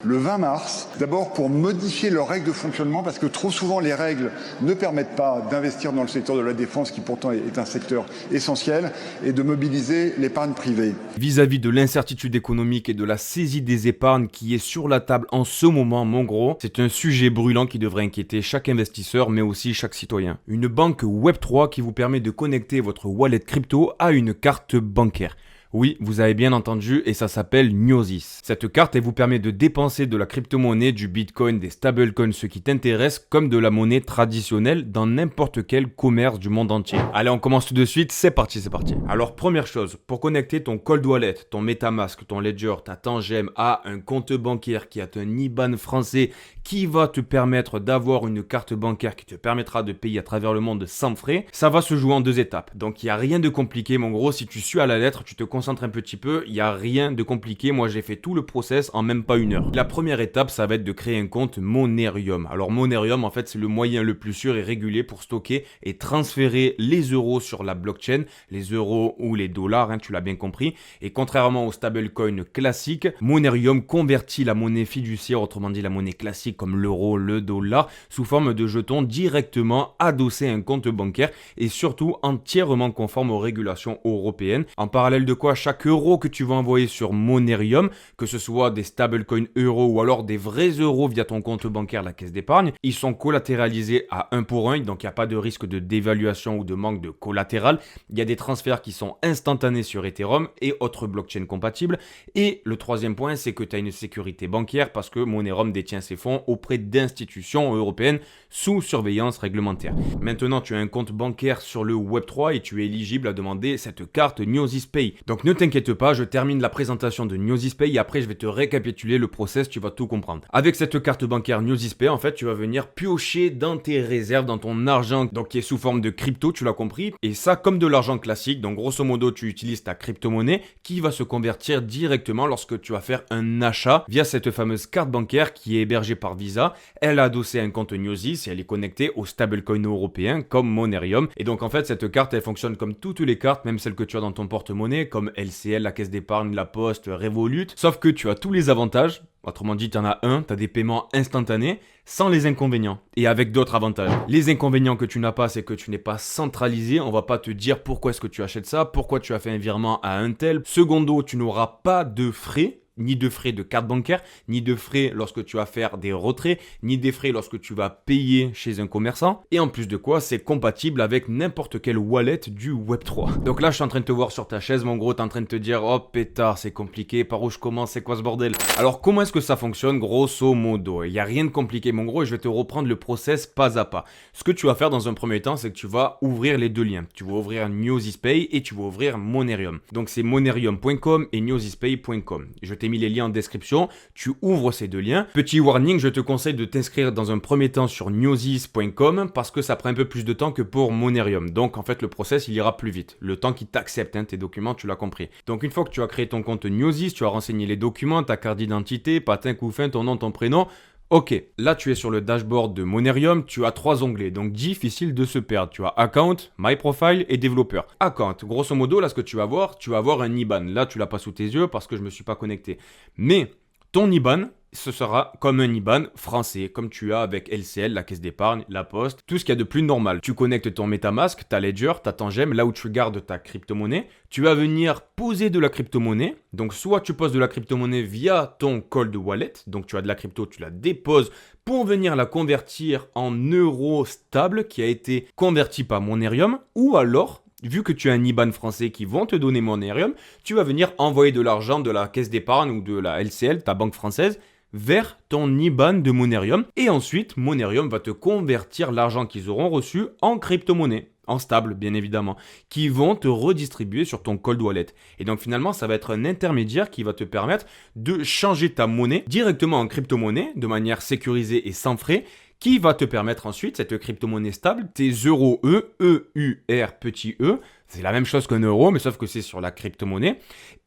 Le 20 mars, d'abord pour modifier leurs règles de fonctionnement, parce que trop souvent les règles ne permettent pas d'investir dans le secteur de la défense, qui pourtant est un secteur essentiel, et de mobiliser l'épargne privée. Vis-à-vis de l'incertitude économique et de la saisie des épargnes qui est sur la table en ce moment, mon gros, c'est un sujet brûlant qui devrait inquiéter chaque investisseur, mais aussi chaque citoyen. Une banque Web3 qui vous permet de connecter votre wallet crypto à une carte bancaire. Oui, vous avez bien entendu et ça s'appelle Gnosis. Cette carte, elle vous permet de dépenser de la crypto-monnaie, du bitcoin, des stablecoins, ce qui t'intéresse, comme de la monnaie traditionnelle dans n'importe quel commerce du monde entier. Allez, on commence tout de suite, c'est parti, c'est parti. Alors, première chose, pour connecter ton cold wallet, ton MetaMask, ton Ledger, ta Tangem à un compte bancaire qui a un IBAN français qui va te permettre d'avoir une carte bancaire qui te permettra de payer à travers le monde sans frais, ça va se jouer en 2 étapes. Donc, il n'y a rien de compliqué, mon gros, si tu suis à la lettre, tu te concentre un petit peu, il n'y a rien de compliqué. Moi, j'ai fait tout le process en même pas 1 heure. La première étape, ça va être de créer un compte Monerium. Alors, Monerium, en fait, c'est le moyen le plus sûr et régulier pour stocker et transférer les euros sur la blockchain, les euros ou les dollars, tu l'as bien compris. Et contrairement au stablecoin classique, Monerium convertit la monnaie fiduciaire, autrement dit la monnaie classique comme l'euro, le dollar, sous forme de jetons directement adossés à un compte bancaire et surtout entièrement conforme aux régulations européennes. En parallèle de quoi, chaque euro que tu vas envoyer sur Monerium, que ce soit des stablecoins euros ou alors des vrais euros via ton compte bancaire, la caisse d'épargne, ils sont collatéralisés à 1 pour 1, donc il n'y a pas de risque de dévaluation ou de manque de collatéral. Il y a des transferts qui sont instantanés sur Ethereum et autres blockchains compatibles. Et le troisième point, c'est que tu as une sécurité bancaire parce que Monerium détient ses fonds auprès d'institutions européennes sous surveillance réglementaire. Maintenant, tu as un compte bancaire sur le Web3 et tu es éligible à demander cette carte Gnosis Pay. Donc ne t'inquiète pas, je termine la présentation de Gnosis Pay et après je vais te récapituler le process, tu vas tout comprendre. Avec cette carte bancaire Gnosis Pay, en fait, tu vas venir piocher dans tes réserves, dans ton argent, donc qui est sous forme de crypto, tu l'as compris. Et ça, comme de l'argent classique, donc grosso modo, tu utilises ta crypto-monnaie qui va se convertir directement lorsque tu vas faire un achat via cette fameuse carte bancaire qui est hébergée par Visa. Elle a adossé un compte Gnosis et elle est connectée au stablecoin européen comme Monerium. Et donc en fait, cette carte, elle fonctionne comme toutes les cartes, même celles que tu as dans ton porte-monnaie, comme LCL, la Caisse d'épargne, la Poste, Revolut. Sauf que tu as tous les avantages. Autrement dit, tu en as un, tu as des paiements instantanés, sans les inconvénients, et avec d'autres avantages. Les inconvénients que tu n'as pas, c'est que tu n'es pas centralisé, on va pas te dire pourquoi est-ce que tu achètes ça, pourquoi tu as fait un virement à un tel. Secondo, tu n'auras pas de frais, ni de frais de carte bancaire, ni de frais lorsque tu vas faire des retraits, ni des frais lorsque tu vas payer chez un commerçant. Et en plus de quoi, c'est compatible avec n'importe quelle wallet du Web3. Donc là, je suis en train de te voir sur ta chaise, mon gros, t'es en train de te dire, oh pétard, c'est compliqué, par où je commence, c'est quoi ce bordel? Alors comment est-ce que ça fonctionne grosso modo? Il n'y a rien de compliqué, mon gros, et je vais te reprendre le process pas à pas. Ce que tu vas faire dans un premier temps, c'est que tu vas ouvrir les 2 liens. Tu vas ouvrir Gnosis Pay et tu vas ouvrir Monerium. Donc c'est monerium.com et gnosispay.com. Je t'ai mis les liens en description, tu ouvres ces 2 liens. Petit warning, je te conseille de t'inscrire dans un premier temps sur gnosis.com parce que ça prend un peu plus de temps que pour Monerium. Donc en fait le process il ira plus vite. Le temps qu'il t'accepte tes documents, tu l'as compris. Donc une fois que tu as créé ton compte Gnosis, tu as renseigné les documents, ta carte d'identité, patin, couffin, ton nom, ton prénom. Ok, là tu es sur le dashboard de Monerium, tu as 3 onglets, donc difficile de se perdre. Tu as Account, My Profile et Développeur. Account, grosso modo, là ce que tu vas avoir un IBAN. Là tu l'as pas sous tes yeux parce que je me suis pas connecté. Mais ton IBAN, ce sera comme un IBAN français, comme tu as avec LCL, la Caisse d'épargne, la Poste, tout ce qu'il y a de plus normal. Tu connectes ton MetaMask, ta Ledger, ta Tangem, là où tu gardes ta crypto-monnaie. Tu vas venir poser de la crypto-monnaie. Donc soit tu poses de la crypto-monnaie via ton cold wallet, donc tu as de la crypto, tu la déposes pour venir la convertir en euros stables qui a été converti par Monerium, ou alors vu que tu as un IBAN français qui vont te donner Monerium, tu vas venir envoyer de l'argent de la caisse d'épargne ou de la LCL, ta banque française, vers ton IBAN de Monerium. Et ensuite, Monerium va te convertir l'argent qu'ils auront reçu en crypto-monnaie, en stable bien évidemment, qui vont te redistribuer sur ton cold wallet. Et donc finalement, ça va être un intermédiaire qui va te permettre de changer ta monnaie directement en crypto-monnaie de manière sécurisée et sans frais, qui va te permettre ensuite, cette crypto-monnaie stable, tes euros EUR petit e, C'est la même chose qu'un euro, mais sauf que c'est sur la crypto-monnaie.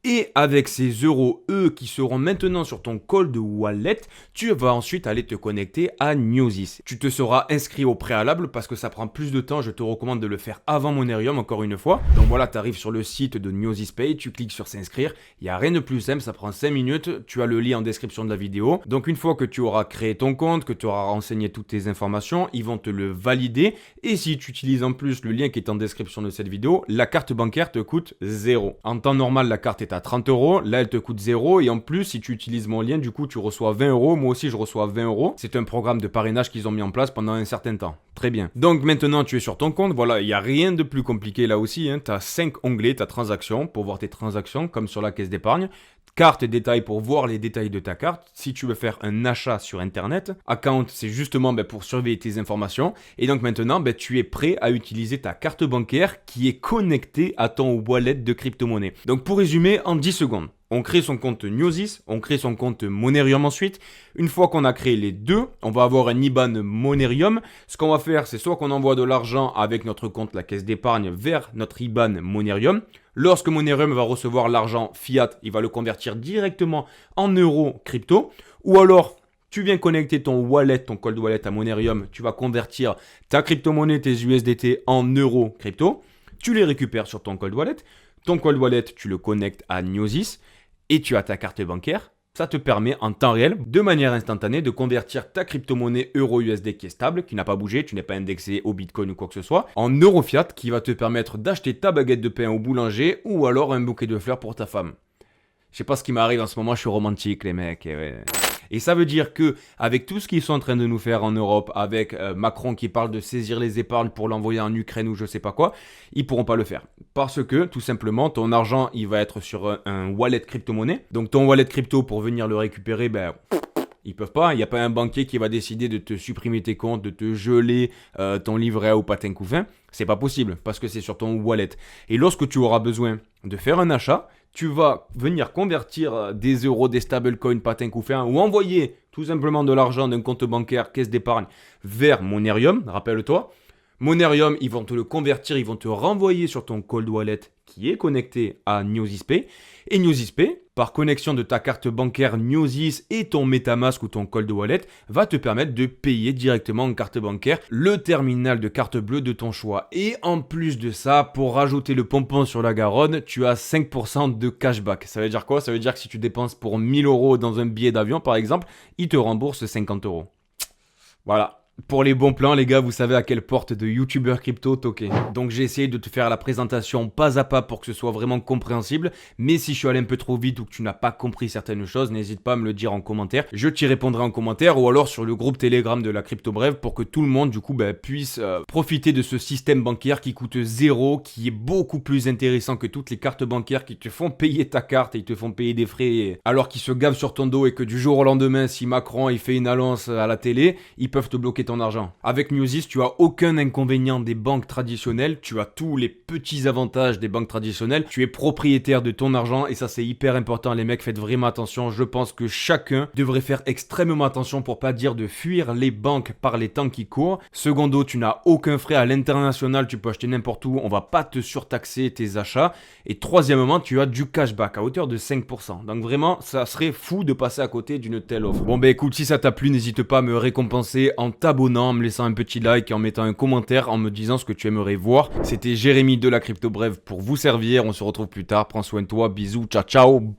Et avec ces euros, eux, qui seront maintenant sur ton cold wallet, tu vas ensuite aller te connecter à Newsys. Tu te seras inscrit au préalable parce que ça prend plus de temps. Je te recommande de le faire avant Monerium, encore une fois. Donc voilà, tu arrives sur le site de Newsys Pay, tu cliques sur s'inscrire. Il n'y a rien de plus simple, ça prend 5 minutes. Tu as le lien en description de la vidéo. Donc une fois que tu auras créé ton compte, que tu auras renseigné toutes tes informations, ils vont te le valider. Et si tu utilises en plus le lien qui est en description de cette vidéo, la carte bancaire te coûte 0. En temps normal, la carte est à 30 euros. Là, elle te coûte 0. Et en plus, si tu utilises mon lien, du coup, tu reçois 20 euros. Moi aussi, je reçois 20 euros. C'est un programme de parrainage qu'ils ont mis en place pendant un certain temps. Très bien. Donc maintenant, tu es sur ton compte. Voilà, il n'y a rien de plus compliqué là aussi. Tu as 5 onglets, ta transaction, pour voir tes transactions, comme sur la caisse d'épargne. Carte et détails pour voir les détails de ta carte. Si tu veux faire un achat sur Internet. Account, c'est justement pour surveiller tes informations. Et donc maintenant, tu es prêt à utiliser ta carte bancaire qui est connectée à ton wallet de crypto-monnaie. Donc pour résumer, en 10 secondes. On crée son compte Newsys, on crée son compte Monerium ensuite. Une fois qu'on a créé les deux, on va avoir un IBAN Monerium. Ce qu'on va faire, c'est soit qu'on envoie de l'argent avec notre compte, la caisse d'épargne, vers notre IBAN Monerium. Lorsque Monerium va recevoir l'argent fiat, il va le convertir directement en euros crypto. Ou alors, tu viens connecter ton wallet, ton cold wallet à Monerium. Tu vas convertir ta crypto-monnaie, tes USDT en euros crypto. Tu les récupères sur ton cold wallet. Ton cold wallet, tu le connectes à Newsys. Et tu as ta carte bancaire, ça te permet en temps réel, de manière instantanée, de convertir ta crypto-monnaie euro-USD qui est stable, qui n'a pas bougé, tu n'es pas indexé au Bitcoin ou quoi que ce soit, en euro fiat qui va te permettre d'acheter ta baguette de pain au boulanger ou alors un bouquet de fleurs pour ta femme. Je sais pas ce qui m'arrive en ce moment, je suis romantique les mecs. Et ça veut dire que avec tout ce qu'ils sont en train de nous faire en Europe, avec Macron qui parle de saisir les épargnes pour l'envoyer en Ukraine ou je sais pas quoi, ils pourront pas le faire. Parce que tout simplement, ton argent, il va être sur un wallet crypto-monnaie. Donc ton wallet crypto, pour venir le récupérer, ils peuvent pas. Il n'y a pas un banquier qui va décider de te supprimer tes comptes, de te geler ton livret A au patin couffin. C'est pas possible parce que c'est sur ton wallet. Et lorsque tu auras besoin de faire un achat, tu vas venir convertir des euros, des stablecoins, patin couffin ou envoyer tout simplement de l'argent d'un compte bancaire, caisse d'épargne vers Monerium, rappelle-toi. Monerium, ils vont te le convertir, ils vont te renvoyer sur ton cold wallet qui est connecté à Newsys Pay. Et Newsys Pay, par connexion de ta carte bancaire Newsys et ton MetaMask ou ton cold wallet, va te permettre de payer directement en carte bancaire le terminal de carte bleue de ton choix. Et en plus de ça, pour rajouter le pompon sur la Garonne, tu as 5% de cashback. Ça veut dire quoi? Ça veut dire que si tu dépenses pour 1000 euros dans un billet d'avion par exemple, ils te remboursent 50 euros. Voilà. Pour les bons plans, les gars, vous savez à quelle porte de youtubeur crypto toquer. Donc j'ai essayé de te faire la présentation pas à pas pour que ce soit vraiment compréhensible. Mais si je suis allé un peu trop vite ou que tu n'as pas compris certaines choses, n'hésite pas à me le dire en commentaire. Je t'y répondrai en commentaire ou alors sur le groupe Telegram de la Crypto Brève pour que tout le monde du coup puisse profiter de ce système bancaire qui coûte 0, qui est beaucoup plus intéressant que toutes les cartes bancaires qui te font payer ta carte et ils te font payer des frais alors qu'ils se gavent sur ton dos et que du jour au lendemain, si Macron il fait une annonce à la télé, ils peuvent te bloquer ton argent. Avec Newsys, tu as aucun inconvénient des banques traditionnelles, tu as tous les petits avantages des banques traditionnelles, tu es propriétaire de ton argent et ça c'est hyper important les mecs, faites vraiment attention, je pense que chacun devrait faire extrêmement attention pour pas dire de fuir les banques par les temps qui courent. Secondo, tu n'as aucun frais à l'international, tu peux acheter n'importe où, on va pas te surtaxer tes achats. Et troisièmement, tu as du cashback à hauteur de 5%. Donc vraiment, ça serait fou de passer à côté d'une telle offre. Bon écoute, si ça t'a plu, n'hésite pas à me récompenser en t'abonnant, en me laissant un petit like et en mettant un commentaire en me disant ce que tu aimerais voir. C'était Jérémy de la Crypto Brève pour vous servir. On se retrouve plus tard. Prends soin de toi. Bisous. Ciao, ciao. Bye.